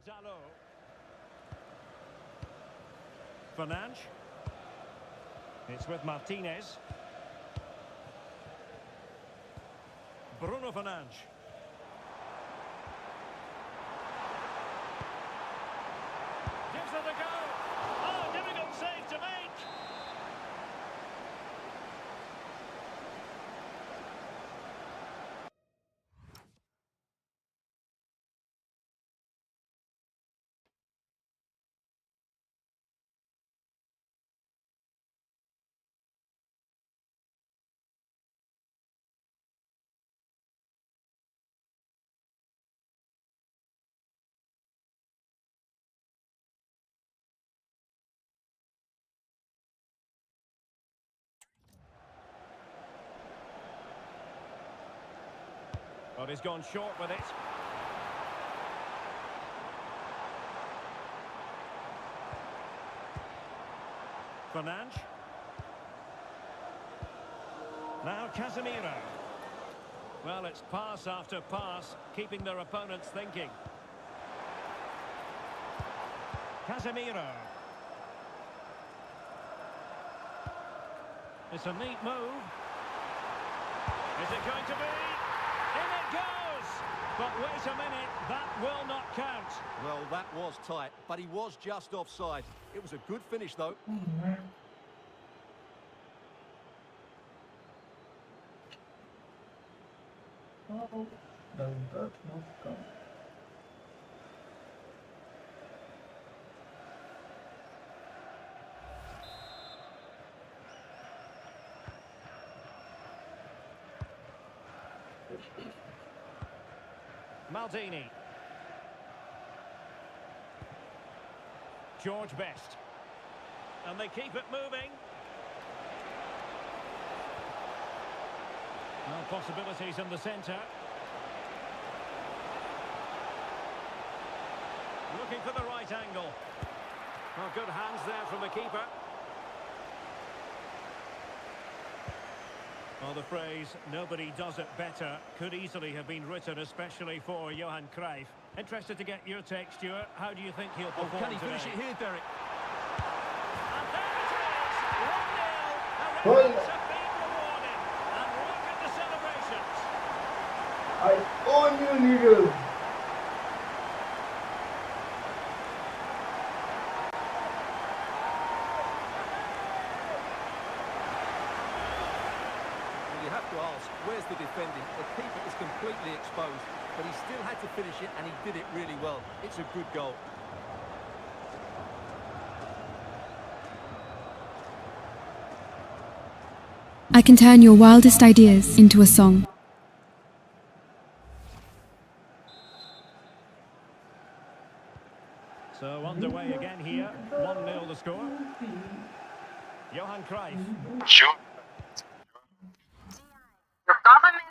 Dalot. Fernandes. It's with Martinez. Bruno Fernandes. Gives it a go. Oh, difficult save to make. But he's gone short with it. Fernandes. Now Casemiro. Well, it's pass after pass, keeping their opponents thinking. Casemiro. It's a neat move. Is it going to be? In it goes! But wait a minute, that will not count. Well, that was tight, but he was just offside. It was a good finish, though. Oh, does that not count? Maldini. George Best. And they keep it moving. Well, possibilities in the centre. Looking for the right angle. Well, good hands there from the keeper. Well, the phrase, nobody does it better, could easily have been written especially for Johan Cruyff. Interested to get your take, Stuart. How do you think he'll perform Can he today? finish it here, Derek? And there it is! 1-0. The Well, Reds have been rewarded. And look at the celebrations. I own you, Needle. You have to ask, where's the defending? The keeper is completely exposed, but he still had to finish it, and he did it really well. It's a good goal. I can turn your wildest ideas into a song. So underway again here. 1-0 the score. Johan Cruyff. Sure. The government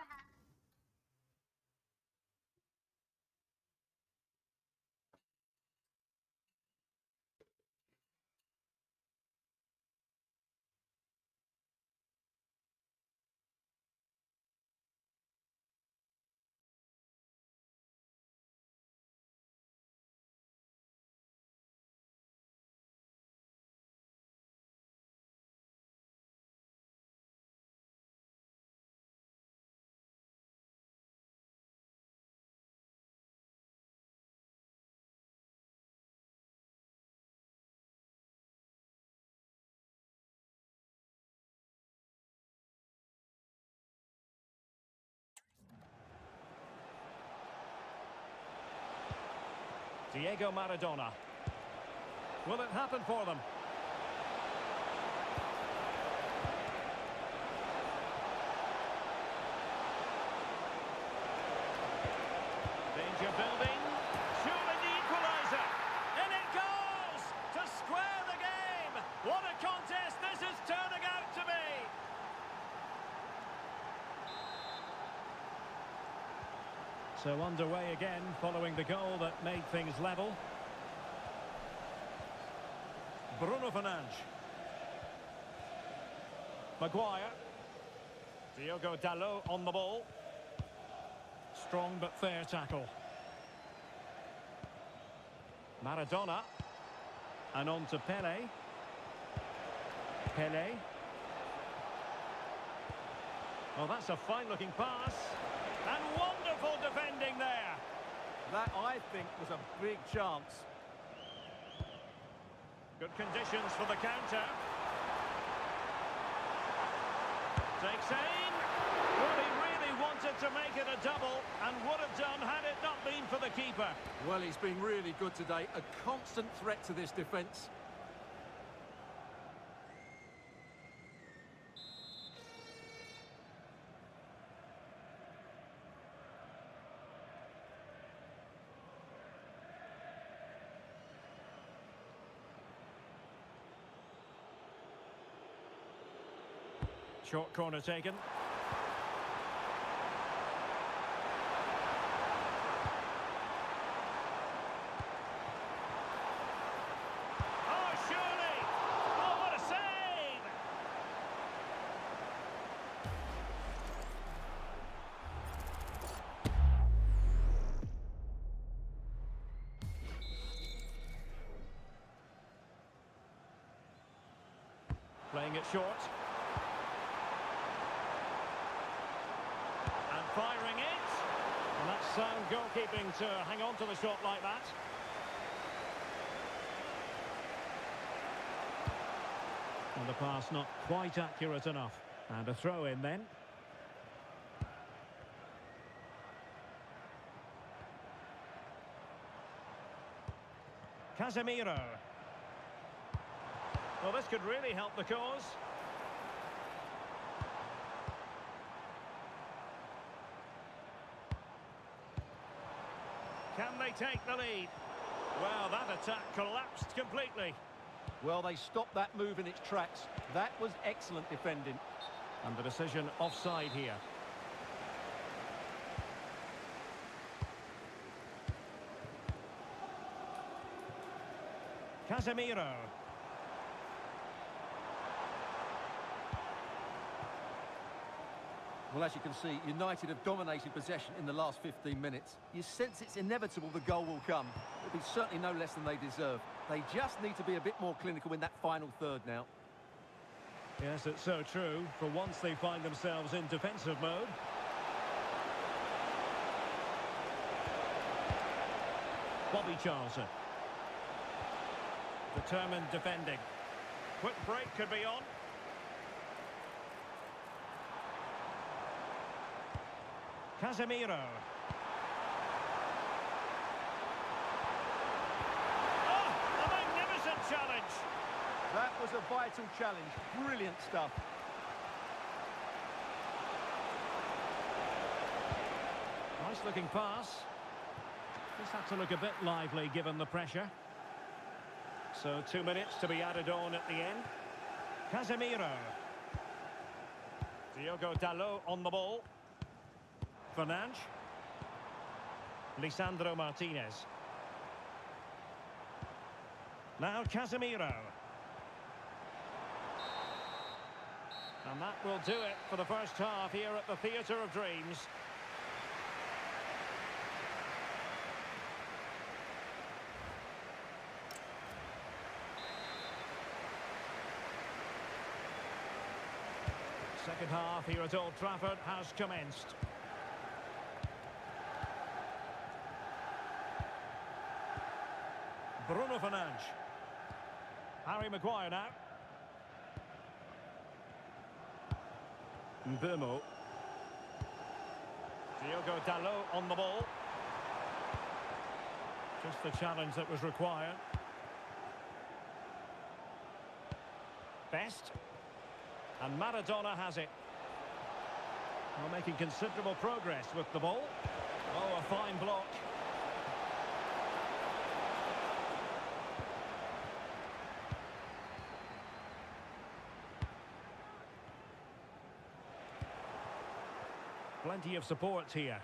Diego Maradona. Will it happen for them? Danger building. Surely the equaliser. And it goes to square the game. What a contest this is turning out to be. So underway again, following the goal that made things level. Bruno Fernandes. Maguire. Diogo Dalot on the ball. Strong but fair tackle. Maradona. And on to Pele. Pele. Oh, that's a fine-looking pass. And wonderful defending there. That, I think, was a big chance. Good conditions for the counter. Takes aim. Well, he really wanted to make it a double and would have done had it not been for the keeper. Well, he's been really good today. A constant threat to this defence. Short corner taken. Oh, surely! Oh, what a save! Playing it short. Firing it. And that's sound goalkeeping to hang on to the shot like that. And the pass not quite accurate enough. And a throw in then. Casemiro. Well, this could really help the cause. Can they take the lead? Well, that attack collapsed completely. Well, they stopped that move in its tracks. That was excellent defending. And the decision offside here. Casemiro. Well, as you can see, United have dominated possession in the last 15 minutes. You sense it's inevitable the goal will come. It'll be certainly no less than they deserve. They just need to be a bit more clinical in that final third now. Yes, it's so true. For once they find themselves in defensive mode. Bobby Charlton. Determined defending. Quick break could be on. Casemiro. Oh, a magnificent challenge. That was a vital challenge. Brilliant stuff. Nice looking pass. Just had to look a bit lively given the pressure. So 2 minutes to be added on at the end. Casemiro. Diogo Dalot on the ball. Fernandes. Lisandro Martinez. Now Casemiro. And that will do it for the first half here at the Theatre of Dreams. Second half here at Old Trafford has commenced. Bruno Fernandes. Harry Maguire now. Mbeumo. Diogo Dalot on the ball. Just the challenge that was required. Best. And Maradona has it. Well, making considerable progress with the ball. Oh, a fine block. Plenty of support here.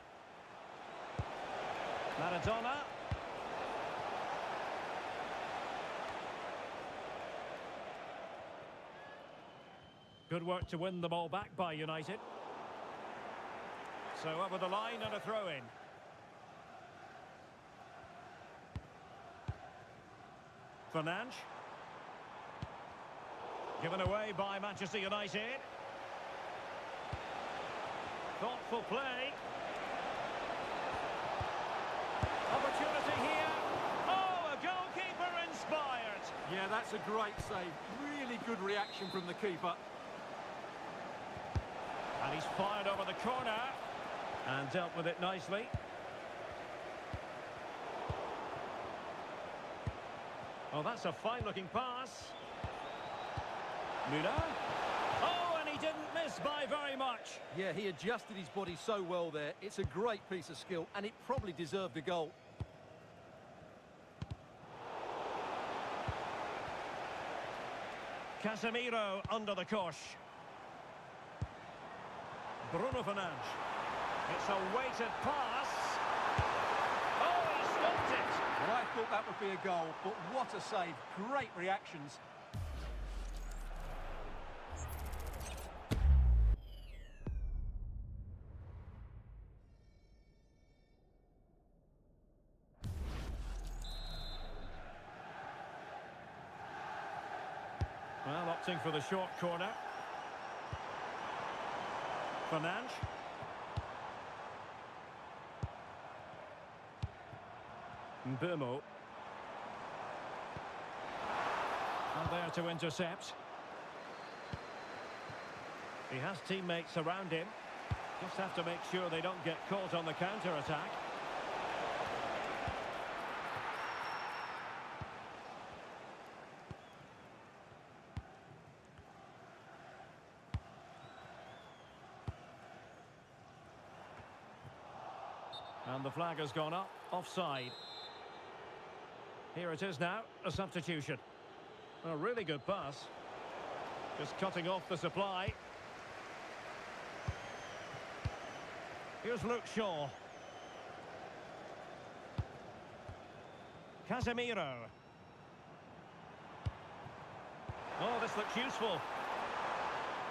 Maradona. Good work to win the ball back by United. So over the line and a throw-in. Fernandes. Given away by Manchester United. Thoughtful play. Opportunity here. Oh, a goalkeeper inspired. Yeah, that's a great save. Really good reaction from the keeper. And he's fired over the corner. And dealt with it nicely. Oh, that's a fine-looking pass. Müller. Oh, and he didn't miss by very much. Yeah, he adjusted his body so well there. It's a great piece of skill, and it probably deserved a goal. Casemiro under the cosh. Bruno Fernandes. It's a weighted pass. Oh, he stopped it. Well, I thought that would be a goal, but what a save. Great reactions. Well, opting for the short corner. Fernandes. Mbeumo. And there to intercept. He has teammates around him. Just have to make sure they don't get caught on the counter-attack. And the flag has gone up, offside. Here it is now, a substitution. A really good pass. Just cutting off the supply. Here's Luke Shaw. Casemiro. Oh, this looks useful.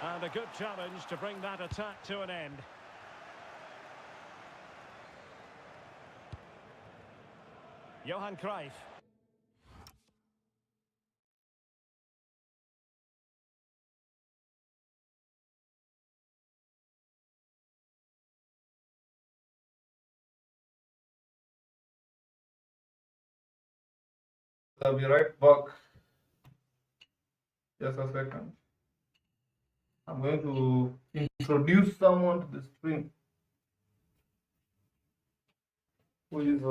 And a good challenge to bring that attack to an end. Johan Cruyff. I'll be right back. Just a second. I'm going to introduce someone to the stream who is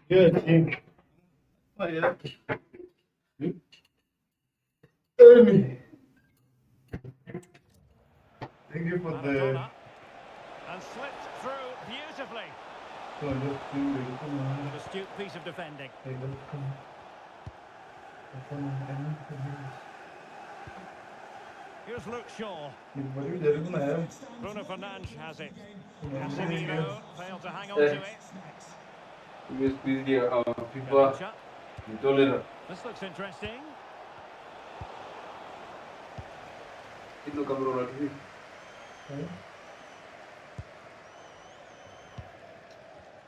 Yeah, team. Oh, yeah. Amy. Thank you for the. Maradona. And slipped through beautifully. An astute piece of defending. Here's Luke Shaw. Bruno Fernandes has it. Casemiro failed to hang on to it. Garnacho. This looks interesting.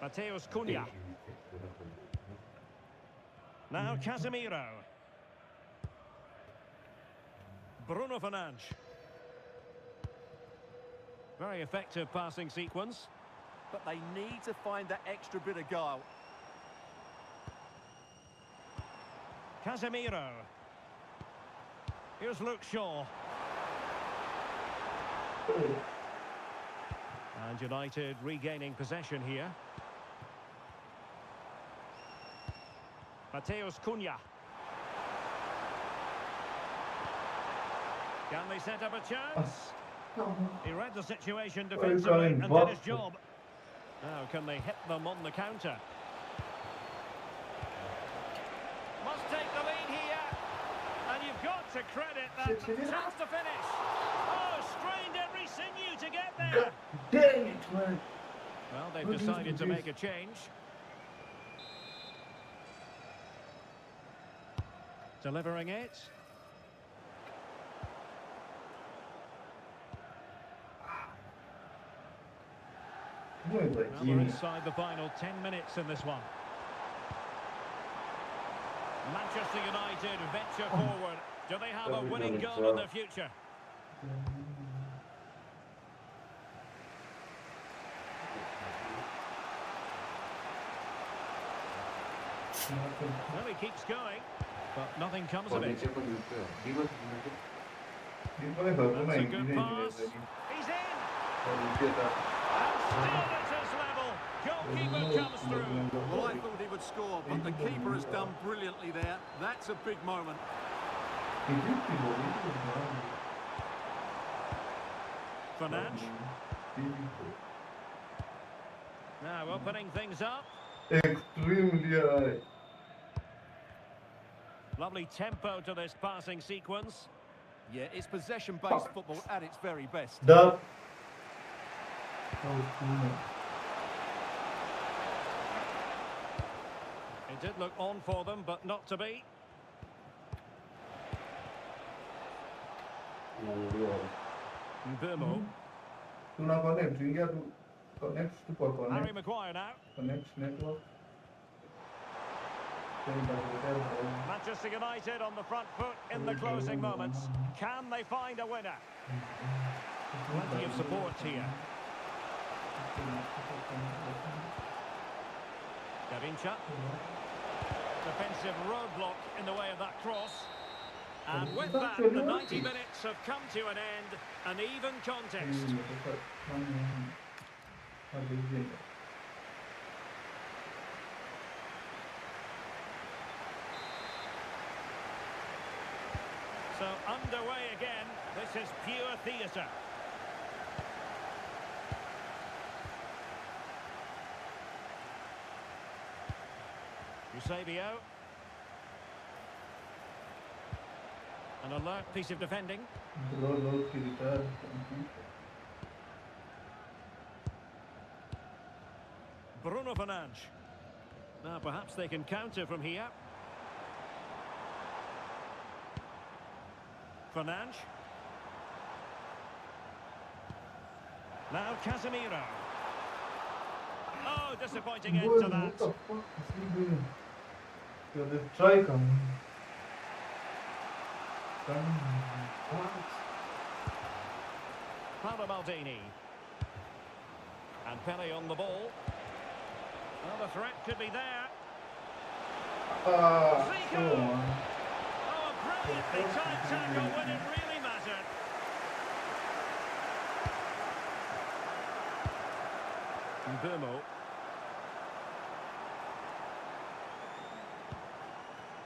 Mateus Cunha. Now Casemiro. Bruno Fernandes. Very effective passing sequence. But they need to find that extra bit of guile. Casemiro. Here's Luke Shaw. And United regaining possession here. Mateus Cunha. Can they set up a chance? He read the situation defensively and did his job. Now can they hit them on the counter? Must take the lead here. And you've got to credit that chance to finish. Oh, strained every sinew to get there. God dang it, man. Well, they've decided to make a change. Delivering it. Well, we're inside the final 10 minutes in this one. Manchester United venture forward. Do they have a winning goal in their future? Well, he keeps going, but nothing comes of it. That's a good pass. He's in! And still at his level. Goalkeeper comes through. Well, I thought he would score, but the keeper has done brilliantly there. That's a big moment. Fernandes. Now opening things up. Extremely high. Lovely tempo to this passing sequence. Yeah, it's possession-based football at its very best. Duck. It did look on for them, but not to be. Mbeumo. Harry Maguire now. Network. Manchester United on the front foot in the closing moments. Can they find a winner? Plenty of support here. Gavincha. Defensive roadblock in the way of that cross. And with that, the 90 minutes have come to an end. An even contest. So underway again. This is pure theatre. Eusebio. An alert piece of defending. Bruno Fernandes. Now perhaps they can counter from here. Fernandes. Now Casemiro. Oh, disappointing end to that. Paolo Maldini. And Pele on the ball. Well, the threat could be there. Zico. Oh, a brilliantly timed tackle when it really mattered. Mbeumo.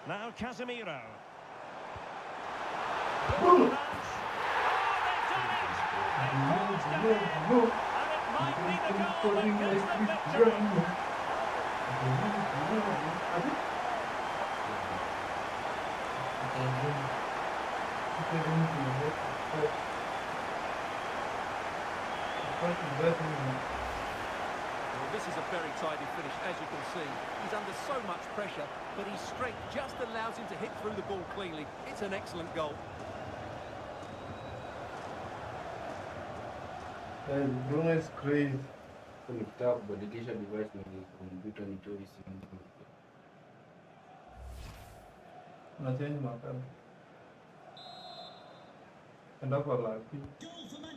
Now Casemiro. Boom. Oh, they've done it! They've forged ahead, and it might be the goal that gives them victory. Well, this is a very tidy finish, as you can see. He's under so much pressure, but his strength just allows him to hit through the ball cleanly. It's an excellent goal. Bruno is crazy. Conectar o dedication device kwenye kompyuta ni toy simu. Na change makala. Enda kwa laki.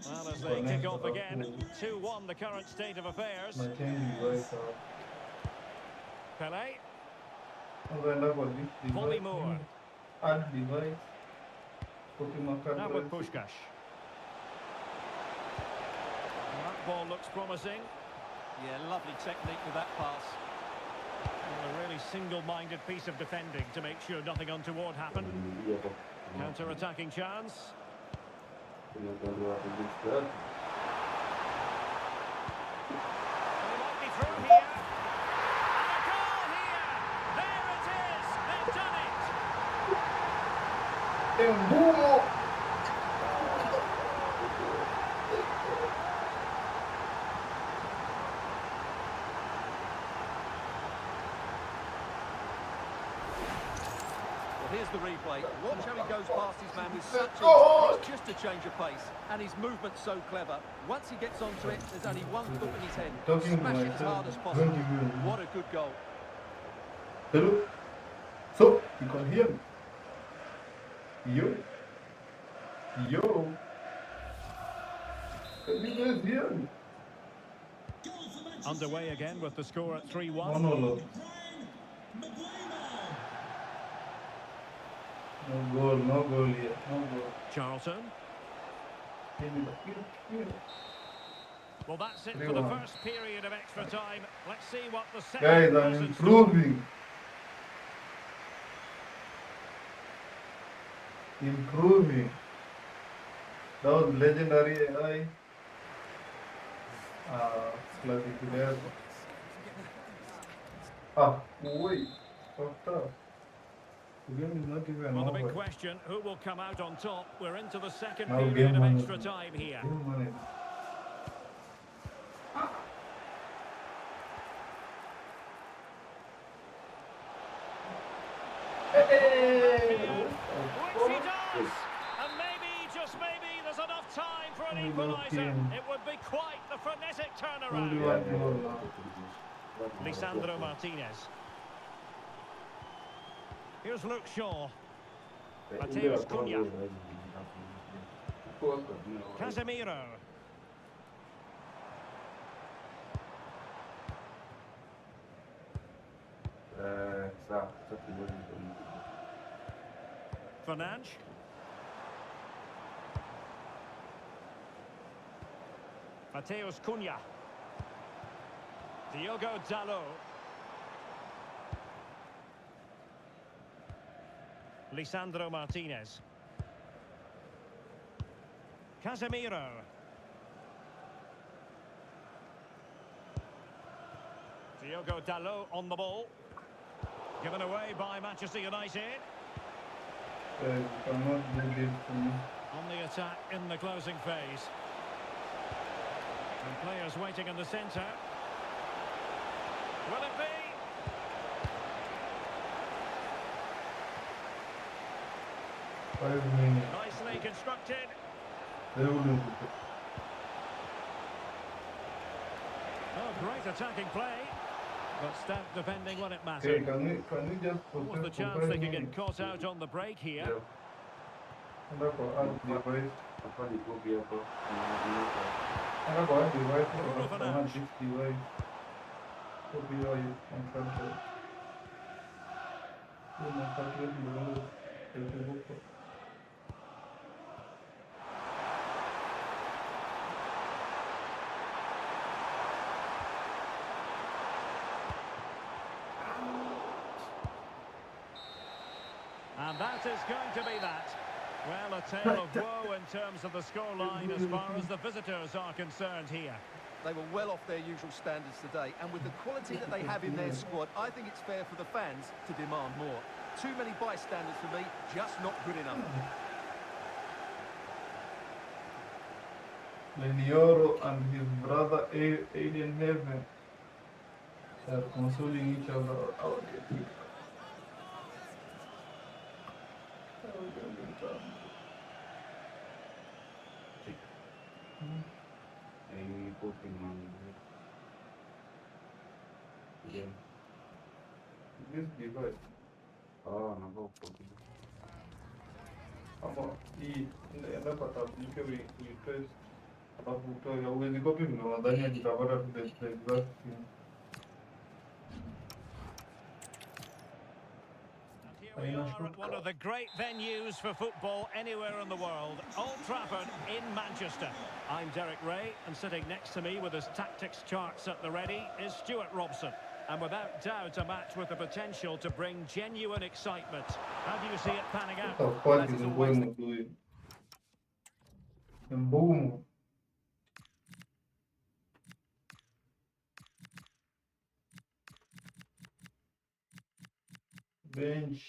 Well, as they kick off again, 2-1 the current state of affairs. Na change device. Pele, Enda kwa this device. Polymore. Add device. Copy makala. Now with Puskás. That ball looks promising. Yeah, lovely technique with that pass. Well, a really single-minded piece of defending to make sure nothing untoward happened. Counter-attacking chance. Kuna upande wa kujifunza. They might be through here. And a goal here. There it is. They've done it. Bruno. Here's the replay. Watch how he goes past his man with such ease. It's just a change of pace, and his movement's so clever. Once he gets onto it, there's only one thought in his head. Talking Smash it as myself, hard as possible. don't give me- What a good goal. Hello. So you can hear me. Yo. Can you guys hear me? Underway again with the score at 3-1. Monologue. No goal yet. No goal. Charlton. Give me the- Well, that's it for the 3-1. first period of extra time. Let's see what the second Guys, I'm does in store. improving. That was legendary AI. Classic player. Wait. Fucked up. The game is not even Well, the big over. question, who will come out on top? We're into the second Now period game of management. extra time here. Game management. Which he does! And maybe, just maybe, there's enough time for an equaliser. It would be quite the frenetic Only turnaround. one goal now. Lisandro Martinez. Here's Luke Shaw. Mateus Cunha. Casemiro. Fernandes. Mateus Cunha. Diogo Dalot. Lisandro Martinez. Casemiro. Diogo Dalot on the ball. Given away by Manchester United. You cannot do this to me. On the attack in the closing phase. And players waiting in the centre. Will it be? Five minutes. Nicely constructed. They will do it. Oh, great attacking play. But stout defending when it Okay, mattered. can we just What was the focus for chance 5 they could get minutes? caught out on the break here? Anda kwa add device. Hapa ni copy hapo. Anda kwa add device. Bruno Anda Fernandes. this device. Copy or you can control. You can control the device. that is going to be that. Well, a tale of woe in terms of the scoreline as far as the visitors are concerned here. They were well off their usual standards today, and with the quality that they have in their squad, I think it's fair for the fans to demand more. Too many bystanders for me, just not good enough. Lenioro and his brother Aiden Heaven are consoling each other out there. This device. Oh, no, go for it. Hii inapata aplike request alafu utoe hauwezi copy nadhani ajitapata tu the exact thing. Here we are at one of the great venues for football anywhere in the world, Old Trafford in Manchester. I'm Derek Ray, and sitting next to me with his tactics charts at the ready is Stuart Robson. And without doubt, a match with the potential to bring genuine excitement. How do you see it panning out? What is going to do it? And boom. Bench.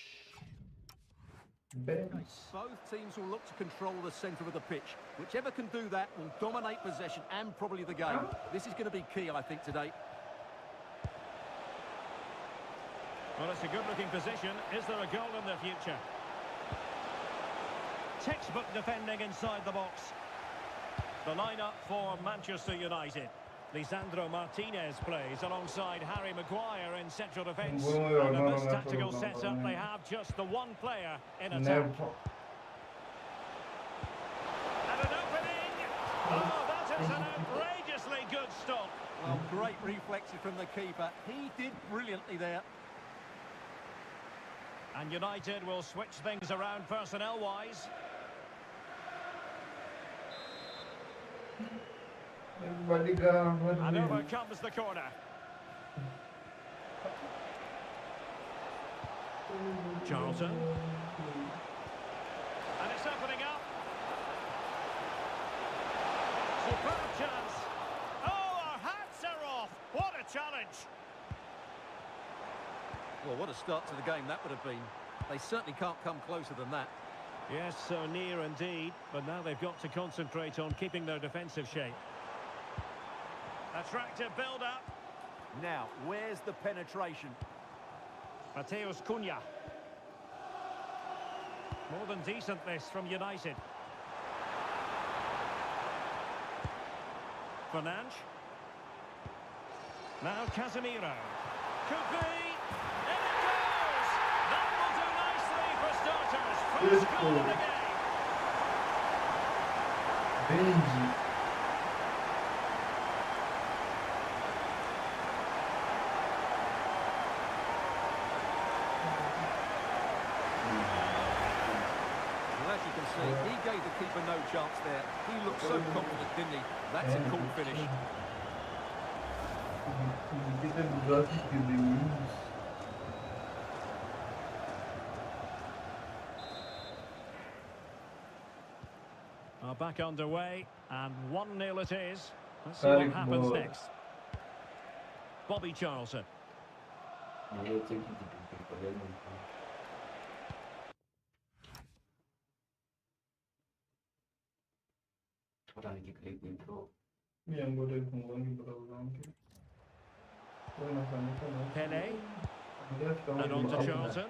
Both teams will look to control the centre of the pitch. Whichever can do that will dominate possession and probably the game. This is going to be key, I think, today. Well, it's a good-looking position. Is there a goal in the future? Textbook defending inside the box. The lineup for Manchester United. Lisandro Martinez plays alongside Harry Maguire in central defence. And in this tactical setup, they have just the one player in attack. And an opening! Oh, that is an outrageously good stop. Well, great reflexes from the keeper. He did brilliantly there. And United will switch things around personnel-wise. And over comes the corner. Charlton. And it's opening up. Superb chance. Oh, our hats are off. What a challenge. Well, what a start to the game that would have been. They certainly can't come closer than that. Yes, so near indeed. But now they've got to concentrate on keeping their defensive shape. Attractive build-up. Now, where's the penetration? Mateus Cunha. More than decent this from United. Fernandes. Now Casemiro. Could be. And it goes! That will do nicely for starters. First goal of the game. Benji. He gave the keeper no chance there. He looked so confident, didn't he? That's a cool finish. Back underway, and 1-0 it is. Let's see what happens next. Bobby Charlton. Pele. And on to Charlton.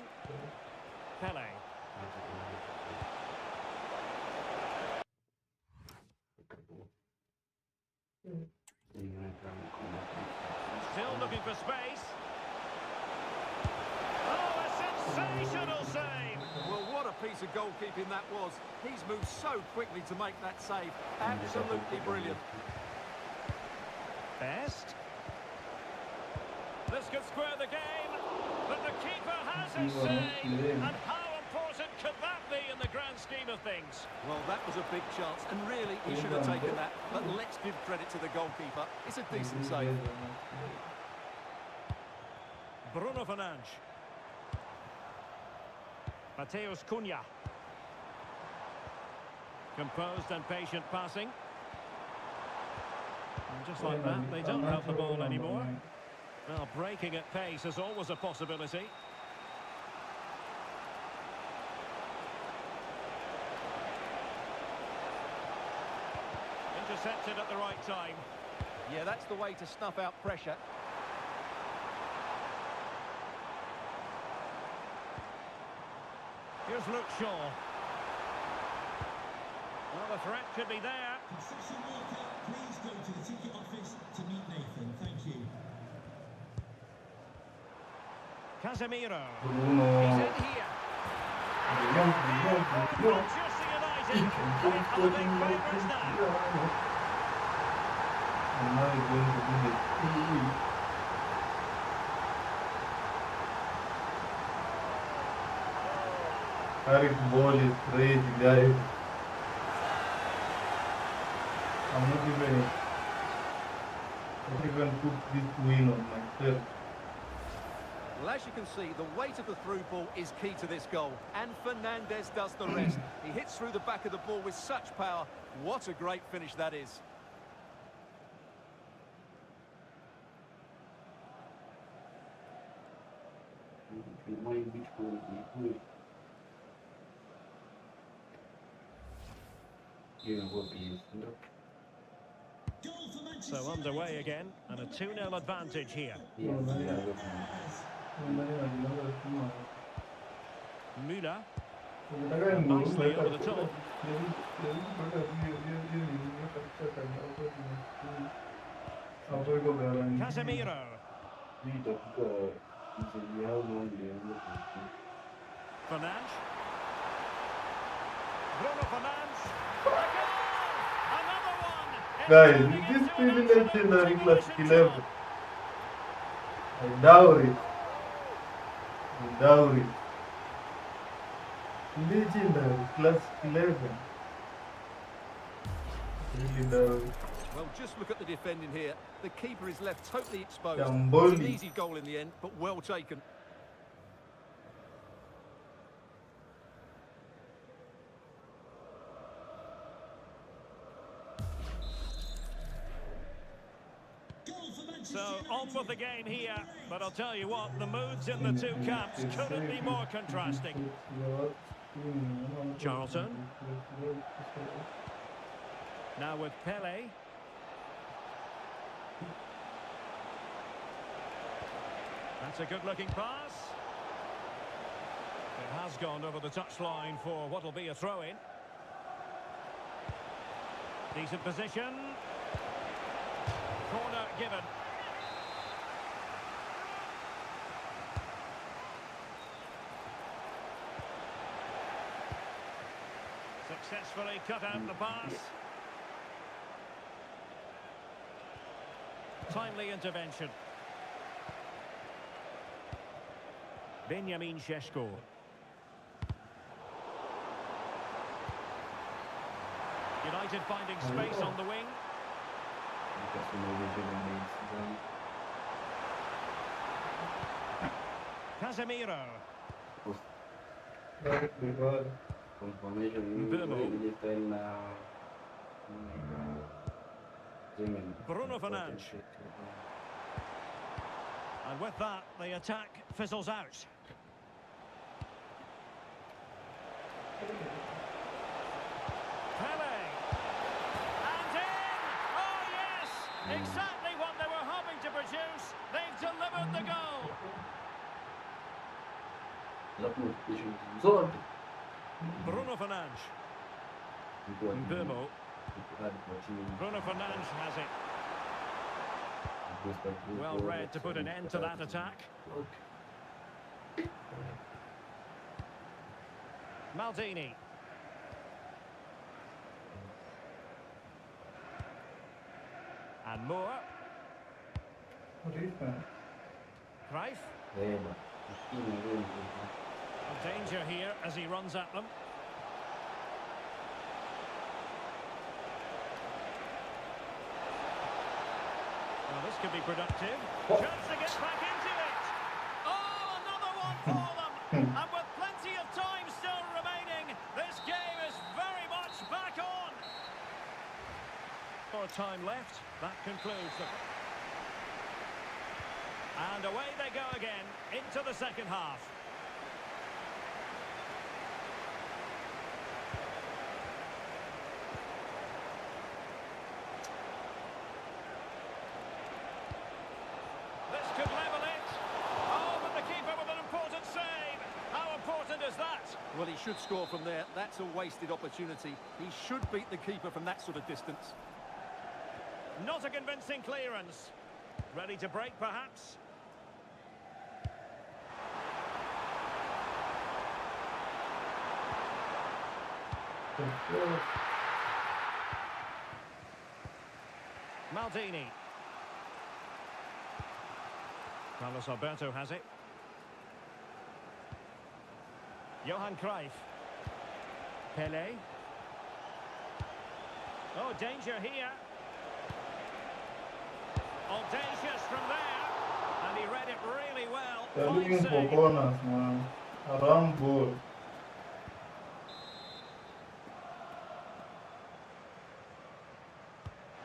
Pele. Still looking for space. Oh, a sensational save! Well, what a piece of goalkeeping that was. He's moved so quickly to make that save. Absolutely brilliant. Best. This could square the game, but the keeper has his save. And how important could that be in the grand scheme of things? Well, that was a big chance, and really, he should have taken that. But let's give credit to the goalkeeper. It's a decent save. Bruno Fernandes. Mateus Cunha. Composed and patient passing. And just like that, they don't have the ball anymore. Well, breaking at pace is always a possibility. Intercepted at the right time. Yeah, that's the way to snuff out pressure. Here's Luke Shaw. Well, the threat could be there. Concession worker, please go to the ticket office to meet Nathan. Thank you. Casemiro. Bruno. He's in here. Manchester United. One of the big favourites now. And now he's going to do the Harry's ball is crazy, guys. I'm not even put this win on myself. Well, as you can see, the weight of the through ball is key to this goal. And Fernandez does the rest. He hits through the back of the ball with such power. What a great finish that is. So underway again, and a 2-0 advantage here. Müller. Nicely over the top. Casemiro. Fernandes. Bruno Fernandes. Another one. Guys, this is legendary class 11. I doubt it. Legendary class 11. Really doubt it. Well, just look at the defending here. The keeper is left totally exposed. Jamboli. It's an easy goal in the end, but well taken. So on with the game here, but I'll tell you what, the moods in the two camps couldn't be more contrasting. Charlton. Now with Pele. That's a good-looking pass. It has gone over the touchline for what will be a throw-in. Decent position. Corner given. Successfully cut out the pass. Timely intervention. Benjamin Šeško. United finding space on the wing. Casemiro. Bruno Fernandes. And with that, the attack fizzles out. Pele. And in! Oh, yes! Exactly what they were hoping to produce. They've delivered the goal. Bruno Fernandes. Mbemo. Bruno Fernandes has it. Well read to put an end to that attack. Maldini. And Moore. What is that? Cruyff. Danger here as he runs at them. Well, this could be productive. Chance to get back into it. Oh, another one for them. And with plenty of time more time left. That concludes the... And away they go again, into the second half. This could level it. Oh, but the keeper with an important save. How important is that? Well, he should score from there. That's a wasted opportunity. He should beat the keeper from that sort of distance. Not a convincing clearance. Ready to break, perhaps? Maldini. Carlos Alberto has it. Johan Cruyff. Pele. Oh, danger here. Audacious from there. And he read it really well. They're Fine looking for save. corners, man. Around goal.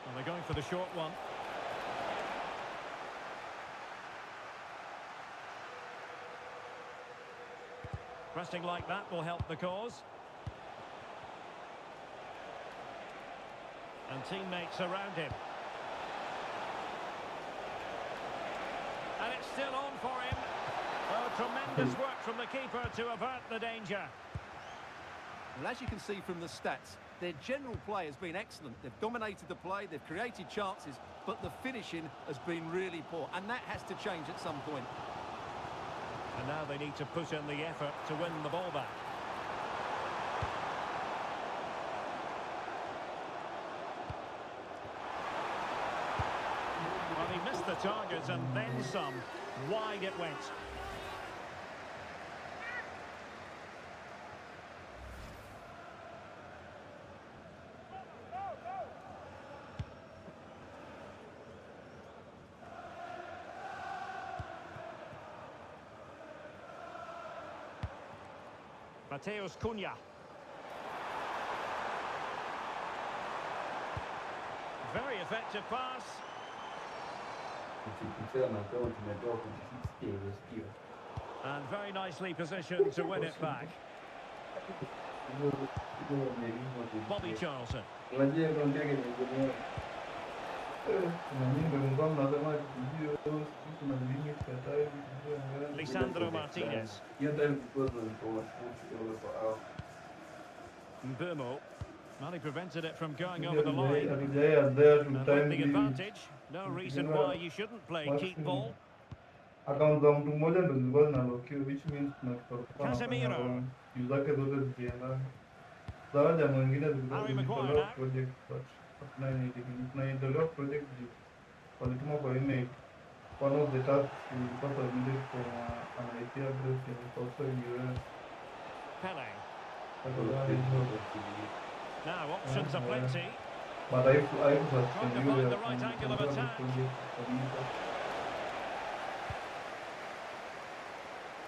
Well, they're going for the short one. Pressing like that will help the cause. And teammates around him. And it's still on for him. Oh, tremendous work from the keeper to avert the danger. Well, as you can see from the stats, their general play has been excellent. They've dominated the play, they've created chances, but the finishing has been really poor, and that has to change at some point. And now they need to put in the effort to win the ball back. Well, he missed the target and then some. Wide it went. Mateus Cunha. Very effective pass. And very nicely positioned to win it back. Bobby Charlton. Lisandro Martinez. Mbermo. Well, he prevented it from going over the line. And with the advantage, no reason why you shouldn't play keep ball. Casemiro. Harry Maguire One of the tasks is submitted for an IPR group is also in US. Pele. Now options are plenty. But I was Trying to find the right angle of attack.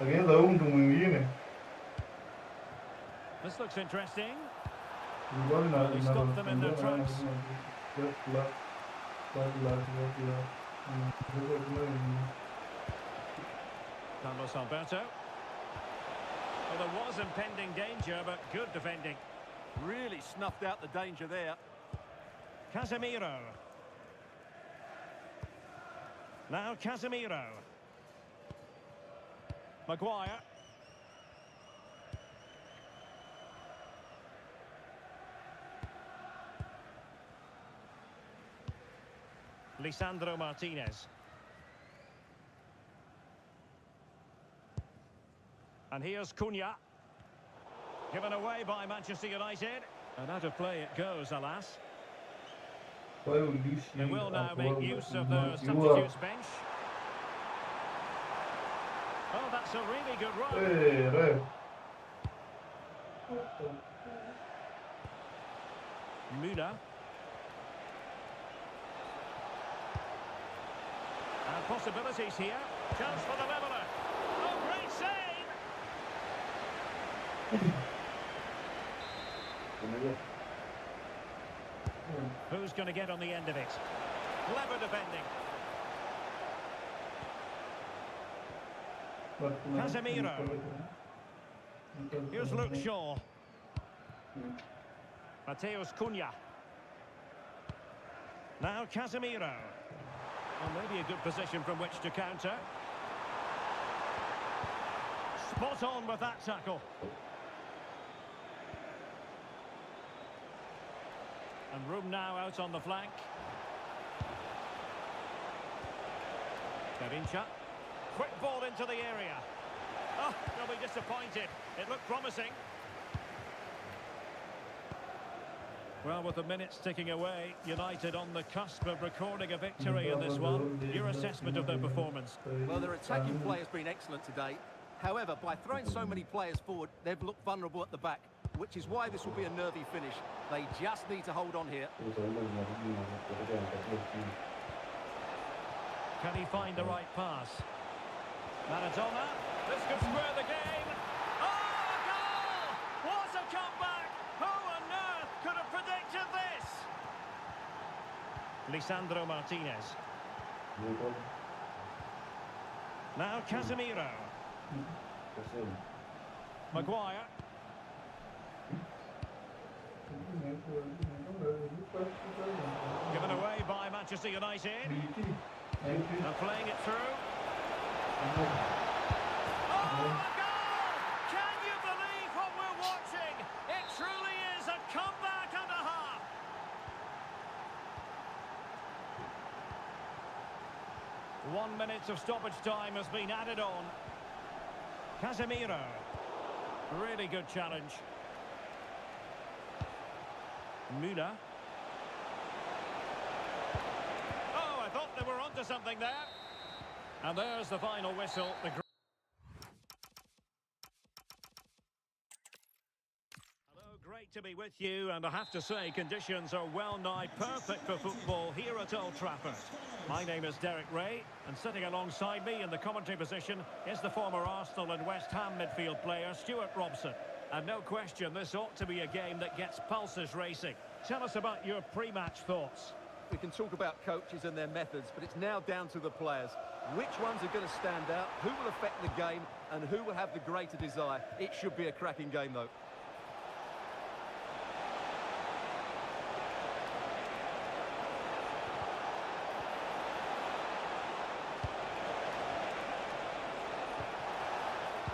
Again, the room to Mungine. This looks interesting. Well, he stopped them in their tracks. Carlos Alberto. Well, there was impending danger, but good defending. Really snuffed out the danger there. Casemiro. Now Casemiro. Maguire. Lisandro Martinez. And here's Cunha. Given away by Manchester United. And out of play it goes, alas. They will now make use of the substitutes bench. Oh, that's a really good run. Müller. And possibilities here. Chance for the leveller. Oh, great save! Who's going to get on the end of it? Clever defending. Casemiro. Here's Luke Shaw. Mateus Cunha. Now Casemiro. Well, maybe a good position from which to counter. Spot on with that tackle. And room now out on the flank. Garincha. Quick ball into the area. Oh, they'll be disappointed. It looked promising. Well, with the minutes ticking away, United on the cusp of recording a victory in this one. Your assessment of their performance? Well, their attacking play has been excellent today. However, by throwing so many players forward, they've looked vulnerable at the back, which is why this will be a nervy finish. They just need to hold on here. Can he find the right pass? Maradona, this could square the game. Oh, a goal! What a comeback! Who on earth could have predicted this? Lisandro Martinez. Now Casemiro. Maguire. Given away by Manchester United. And playing it through. Oh, a goal! Can you believe what we're watching? It truly is a comeback and a half. One minute of stoppage time has been added on. Casemiro. Really good challenge. Müller. Oh, I thought they were onto something there. And there's the final whistle. Hello, great to be with you, and I have to say conditions are well nigh perfect for football here at Old Trafford. My name is Derek Ray, and sitting alongside me in the commentary position is the former Arsenal and West Ham midfield player Stuart Robson. And no question, this ought to be a game that gets pulses racing. Tell us about your pre-match thoughts. We can talk about coaches and their methods, but it's now down to the players. Which ones are going to stand out, who will affect the game, and who will have the greater desire. It should be a cracking game, though.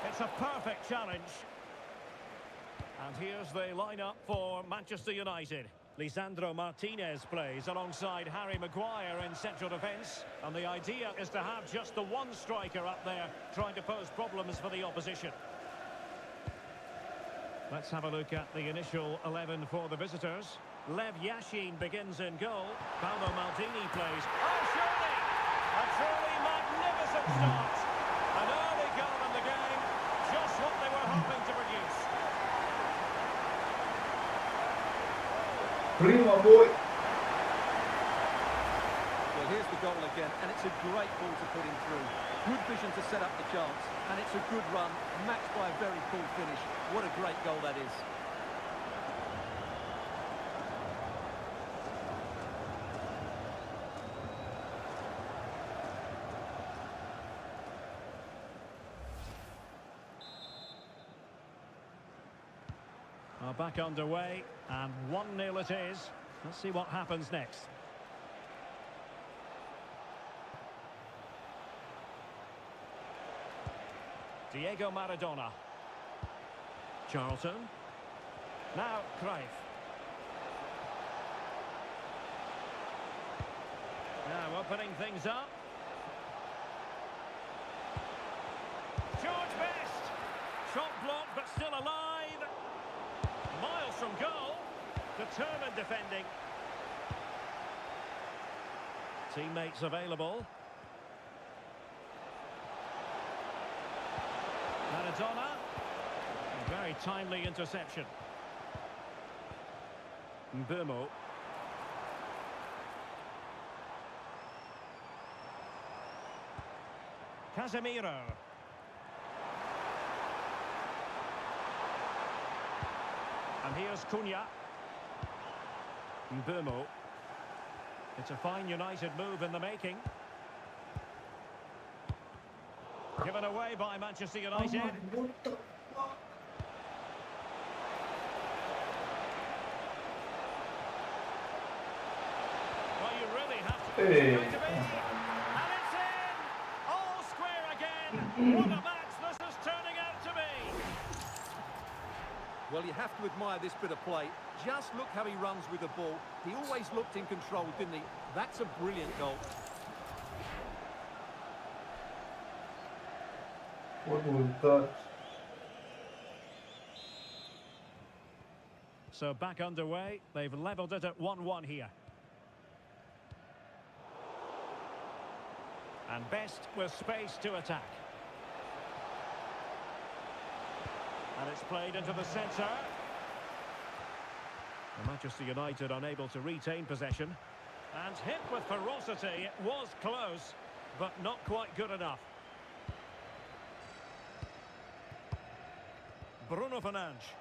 It's a perfect challenge. And here's the lineup for Manchester United. Lisandro Martinez plays alongside Harry Maguire in central defence. And the idea is to have just the one striker up there trying to pose problems for the opposition. Let's have a look at the initial 11 for the visitors. Lev Yashin begins in goal. Paolo Maldini plays. Oh, surely! A truly magnificent start. An early goal in the game. Just what they were hoping to produce. Prima boy. Well, here's the goal again, and it's a great ball to put him through. Good vision to set up the chance, and it's a good run, matched by a very cool finish. What a great goal that is. Back underway, and 1-0 it is. Let's see what happens next. Diego Maradona. Charlton. Now Cruyff. Now opening things up. George Best. Shot blocked but still alive. Miles from goal. Determined defending. Teammates available. Maradona. A very timely interception. Mbeumo. Casemiro. And here's Cunha. Mbeumo. It's a fine United move in the making. Given away by Manchester United. What the fuck? Well, you really have to... Hey. And it's in! All square again! What a match this is turning out to be! Well, you have to admire this bit of play. Just look how he runs with the ball. He always looked in control, didn't he? That's a brilliant goal. What was that? So back underway. They've levelled it at 1-1 here. And Best with space to attack. And it's played into the centre. Manchester United unable to retain possession. And hit with ferocity. It was close, but not quite good enough. Bruno Fernandes.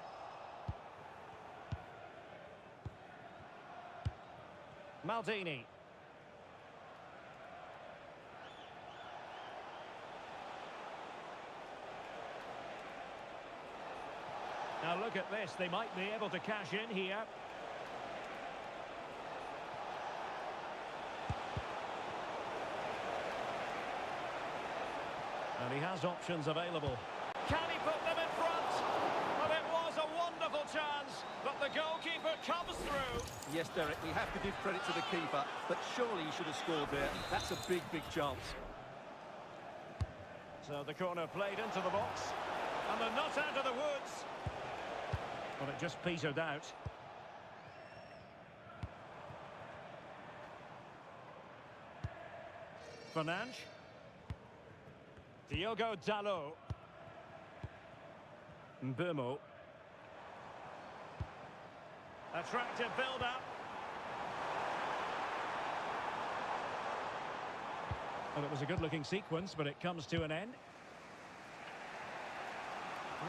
Maldini. Now look at this, they might be able to cash in here. And he has options available. Can he put them in front? Well, it was a wonderful chance, but the goalkeeper comes through. Yes, Derek, we have to give credit to the keeper, but surely he should have scored there. That's a big, big chance. So the corner played into the box. And they're not out of the woods. Well, it just petered out. Fernandes. Diogo Dalot. Mbeumo. Attractive build-up. Well, it was a good-looking sequence, but it comes to an end.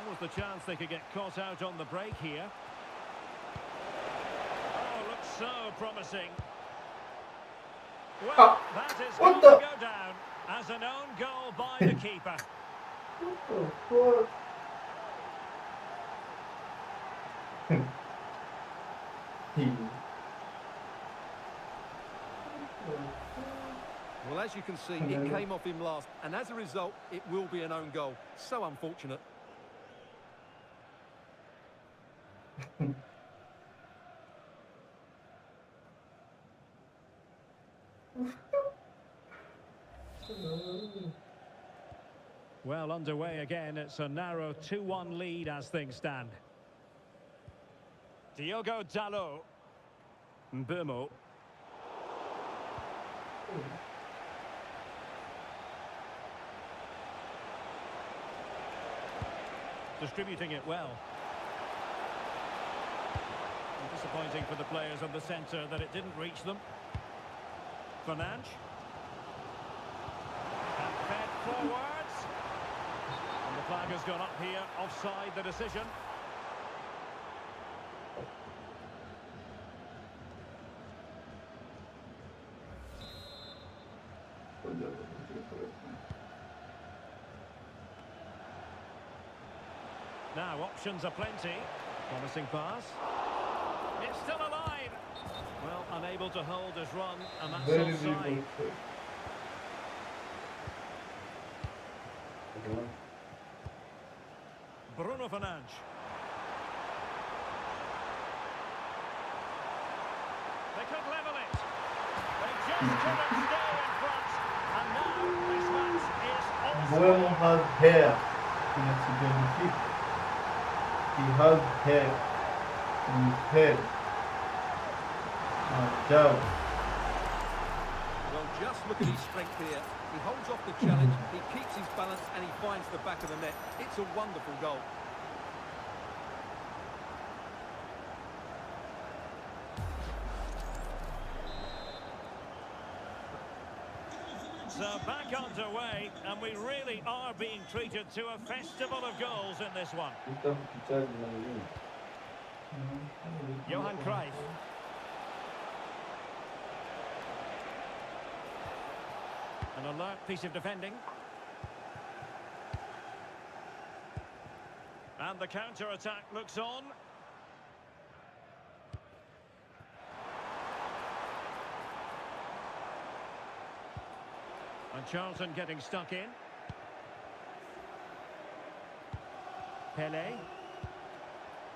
What was the chance they could get caught out on the break here? Oh, looks so promising. Well, that is going to go down as an own goal by the keeper. What the fuck? Well, as you can see, it came off him last, and as a result, it will be an own goal. So unfortunate. Well, underway again. It's a narrow 2-1 lead as things stand. Diogo Dalot. Mbeumo. Distributing it well. Disappointing for the players of the centre that it didn't reach them. Fernandes. And fed forwards. And the flag has gone up here, offside the decision. Now, options are plenty. Promising pass. It's still alive. Well, unable to hold his run, and that's Very offside. good. Bruno Fernandes. They could level it. They just couldn't stay in front. And now this match is Bueno offside. has hair in FC26. He has hair in his head. Job. Well, just look at his strength here. He holds off the challenge, he keeps his balance, and he finds the back of the net. It's a wonderful goal. So back underway, and we really are being treated to a festival of goals in this one. Johan Cruyff. An alert piece of defending. And the counter-attack looks on. And Charlton getting stuck in. Pele.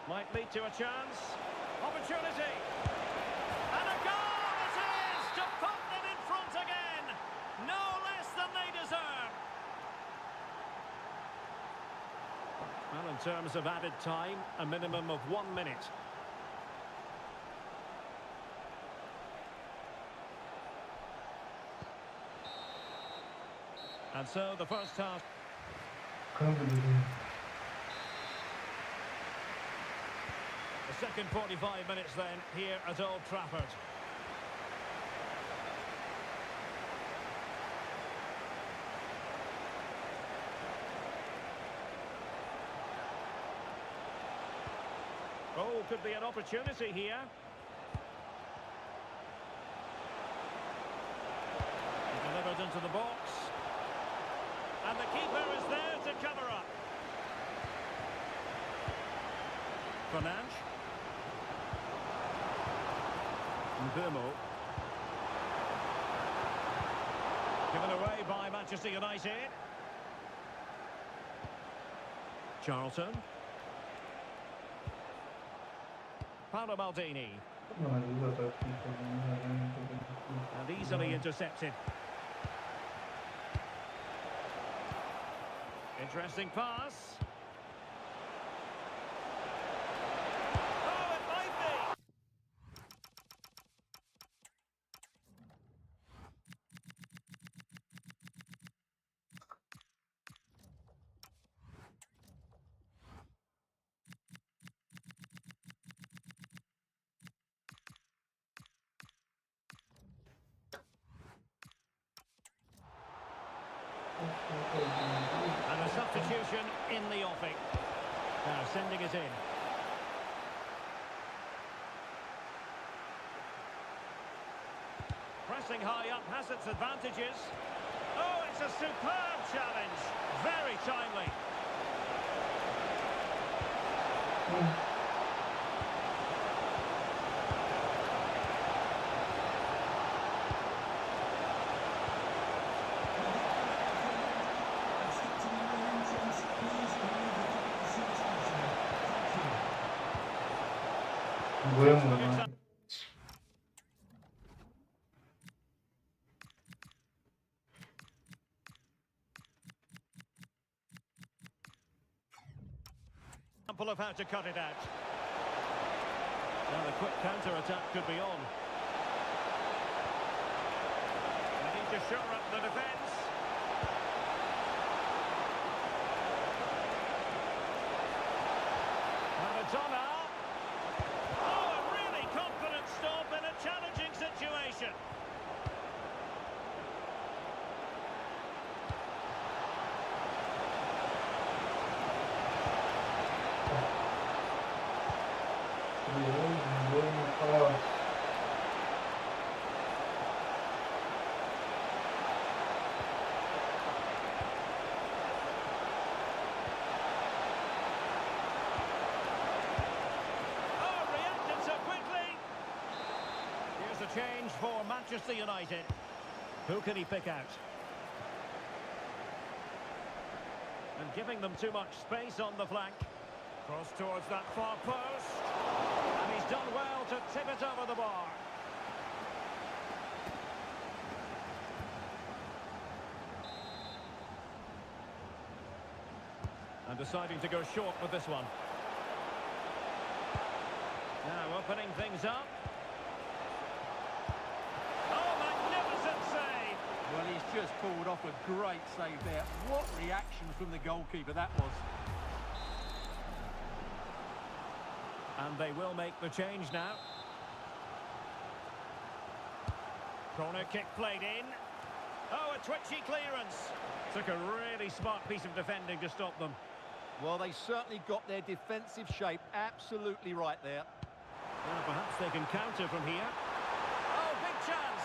Might lead to a chance. Opportunity. And a goal it is to put them in front again. No less than they deserve. Well, in terms of added time, a minimum of 1 minute. And so the first half. The second 45 minutes then here at Old Trafford. Oh, could be an opportunity here. Delivered into the box. And the keeper is there to cover up. Fernandes. Mbeumo. Given away by Manchester United. Charlton. Paolo Maldini. And easily intercepted. Interesting pass. Oh, it might be. And a substitution in the offing. Now sending it in. Pressing high up has its advantages. Oh, it's a superb challenge. Very timely. Example of how to cut it out. Now the quick counter-attack could be on. They need to shore up the defence. Maradona. Oh, a really confident stop in a challenging situation. Change for Manchester United. Who can he pick out? And giving them too much space on the flank. Cross towards that far post. And he's done well to tip it over the bar. And deciding to go short with this one. Now opening things up. Well, he's just pulled off a great save there. What reaction from the goalkeeper that was. And they will make the change now. Corner kick played in. Oh, a twitchy clearance. Took a really smart piece of defending to stop them. Well, they certainly got their defensive shape absolutely right there. Now perhaps they can counter from here. Oh, big chance.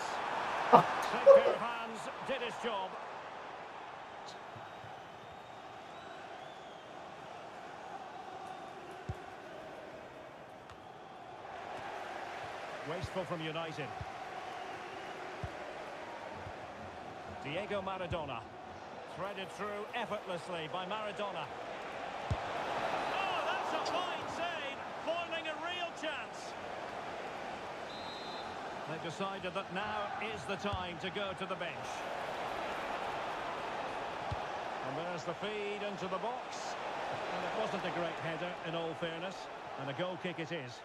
Same pair of hands did his job. Wasteful from United. Diego Maradona. Threaded through effortlessly by Maradona. Oh, that's a fine save. Foiling a real chance. They've decided that now is the time to go to the bench. And there's the feed into the box. And it wasn't a great header, in all fairness. And a goal kick it is.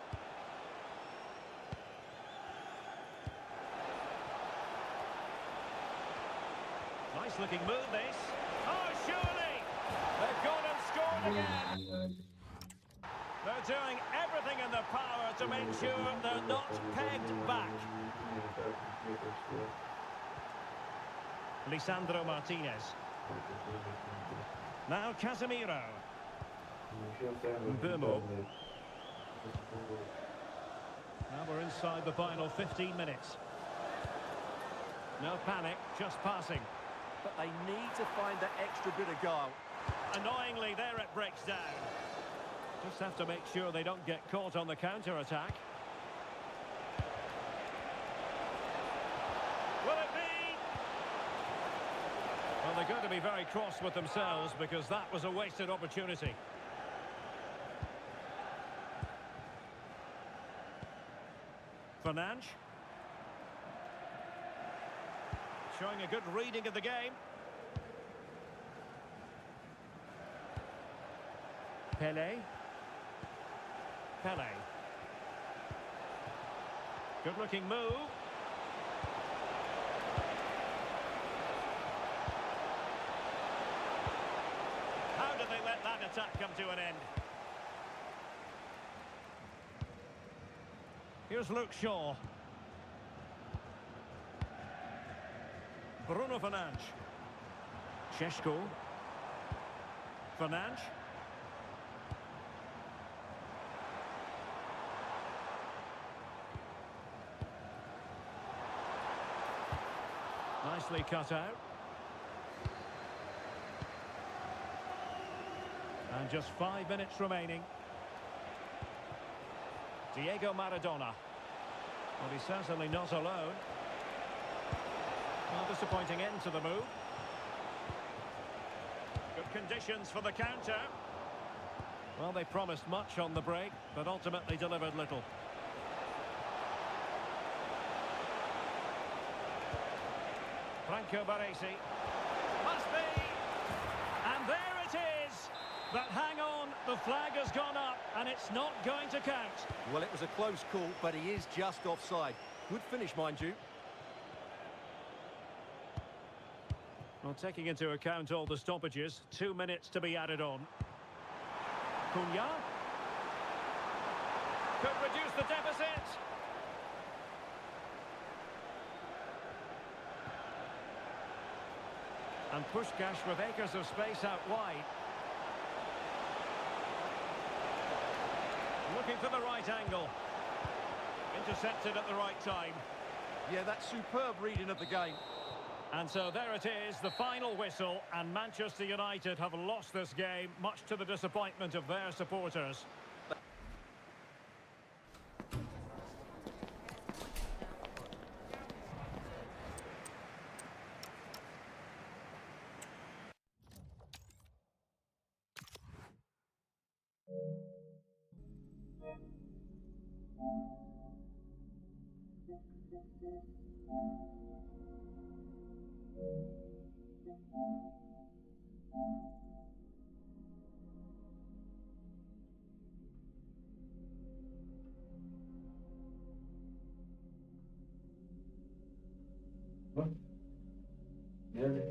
Nice looking move, this. Oh, surely! They've gone and scored again. They're doing everything in their power to make sure they're not pegged back. Lisandro Martinez. Now Casemiro. Burmo. Now we're inside the final 15 minutes. No panic, just passing. But they need to find that extra bit of guile. Annoyingly, there it breaks down. Just have to make sure they don't get caught on the counter-attack. Will it be? Well, they're going to be very cross with themselves because that was a wasted opportunity. Fernandes. Showing a good reading of the game. Pele. Good looking move. How did they let that attack come to an end? Here's Luke Shaw. Bruno Fernandes. Šeško. Fernandes. Nicely cut out. And just 5 minutes remaining. Diego Maradona. Well, he's certainly not alone. Well, disappointing end to the move. Good conditions for the counter. Well, they promised much on the break, but ultimately delivered little. Franco Baresi. Must be! And there it is! But hang on, the flag has gone up, and it's not going to count. Well, it was a close call, but he is just offside. Good finish, mind you. Well, taking into account all the stoppages, 2 minutes to be added on. Cunha. Could reduce the deficit. And Puskás with acres of space out wide. Looking for the right angle. Intercepted at the right time. Yeah, that's superb reading of the game. And so there it is, the final whistle, and Manchester United have lost this game, much to the disappointment of their supporters. Geldi.